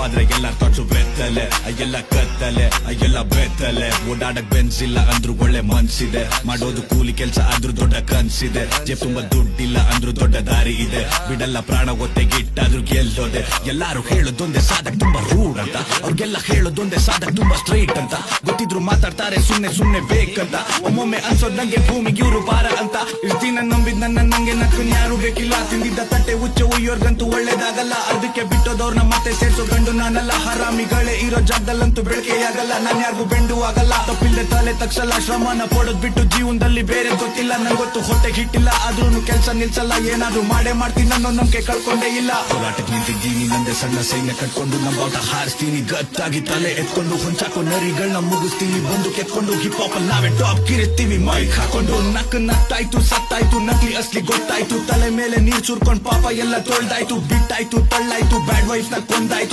ಆದ್ರೆ ಎಲ್ಲ ತೊಟ್ಟು ಬೆತ್ತಲೆ ಎಲ್ಲ ಕತ್ತಲೆ ಎಲ್ಲ ಬೆತ್ತಲೆ ಓಡಾಡಕ್ ಬೆನ್ಸಿಲ್ಲ ಅಂದ್ರು ಒಳ್ಳೆ ಮನ್ಸಿದೆ ಮಾಡೋದು ಕೂಲಿ ಕೆಲ್ಸ ಆದ್ರೂ ದೊಡ್ಡ ಕನ್ಸಿದೆ ಜೆ ತುಂಬಾ ದುಡ್ಡಿಲ್ಲ ಅಂದ್ರು ದೊಡ್ಡ ದಾರಿ ಇದೆ ಬಿಡಲ್ಲ ಪ್ರಾಣ ಒತ್ತೆಗಿಟ್ಟಾದ್ರೂ ಗೆಲ್ಲೋದೆ ಎಲ್ಲಾರು ಹೇಳೋದೊಂದೇ ಸಾಧಕ್ ತುಂಬಾ ರೂಡ್ ಅಂತ ಅವ್ರಿಗೆಲ್ಲ ಹೇಳೋದೊಂದೇ ಸಾಧಕ್ ತುಂಬಾ ಸ್ಟ್ರೈಟ್ ಅಂತ ಗೊತ್ತಿದ್ರು ಮಾತಾಡ್ತಾರೆ ಸುಮ್ನೆ ಬೇಕಂತ ಒಮ್ಮೊಮ್ಮೆ ಅನ್ಸೋದ್ ನಂಗೆ ಭೂಮಿಗೆ ಇವ್ರು ಬಾರ ಅಂತ ಇರ್ತೀನ ನಂಬಿದ್ ನಂಗೆ ನಕ್ಕನ್ ಯಾರು ಬೇಕಿಲ್ಲ ತಿಂದಿದ್ದ ತಟ್ಟೆ ಉಚ್ಚ ಉಯ್ಯೋರ್ಗಂತೂ ಒಳ್ಳೇದಾಗಲ್ಲ ಅದಕ್ಕೆ ಬಿಟ್ಟೋದವ್ರನ್ನ ಮತ್ತೆ ಸೇರ್ಸೋ ಗಂಡು ನಾನಲ್ಲ ಹರಾಮಿಗಳೇ ಇರೋ ಜಾಗದಲ್ಲಂತೂ ಬೆಳಕೆಯಾಗಲ್ಲ ನಾನ್ ಯಾರಿಗೂ ಬೆಂಡು ಆಗಲ್ಲ ತಪ್ಪಿಲ್ದೆ ತಲೆ ತಕ್ಷಲ ಶ್ರಮನ ಪಡೋದ್ ಬಿಟ್ಟು ಜೀವನದಲ್ಲಿ ಬೇರೆ ಗೊತ್ತಿಲ್ಲ ನಂಗೊತ್ತು ಹೊಟ್ಟೆ ಹಿಟ್ಟಿಲ್ಲ ಆದ್ರೂ ಕೆಲ್ಸ ನಿಲ್ಸಲ್ಲ ಏನಾದ್ರು ಮಾಡೇ ಮಾಡ್ತೀನಿ ಅನ್ನೋ ನಂಬಿಕೆ ಕಳ್ಕೊಂಡೇ ಇಲ್ಲ ಹೋರಾಟಕ್ಕೆ ನಿಂತಿದ್ದೀನಿ ನಂದೆ ಸಣ್ಣ ಸೈನ್ಯ ಕಟ್ಕೊಂಡು ನಂಬಾಟ ಹಾರಿಸ್ತೀನಿ ಗತ್ತಾಗಿ ತಲೆ ಎತ್ಕೊಂಡು ಹೊಂಚಾಕೋ ನರಿಗಳನ್ನ ಮುಗಿಸ್ತೀನಿ ಬಂದು ಕೆತ್ಕೊಂಡು ಹಿಪ್ ಹಾಪ್ ಅಲ್ಲಿ ನಾವೇ ಟಾಪ್ ಕಿರಿಸ್ತೀವಿ ಮೈಕ್ ಹಾಕೊಂಡು ನತ್ತಾಯ್ತು ಸತ್ತಾಯ್ತು ನಕಲಿ ಅಸ್ಲಿ ಗೊತ್ತಾಯ್ತು ತಲೆ ಮೇಲೆ ನೀರ್ ಸುರ್ಕೊಂಡ್ ಪಾಪ ಎಲ್ಲ ತೊಳ್ದಾಯ್ತು ಬಿಟ್ಟಾಯ್ತು ತಳ್ಳಾಯ್ತು ಬ್ಯಾಡ್ ವೈಫ್ ನ ಕೊಂದಾಯ್ತು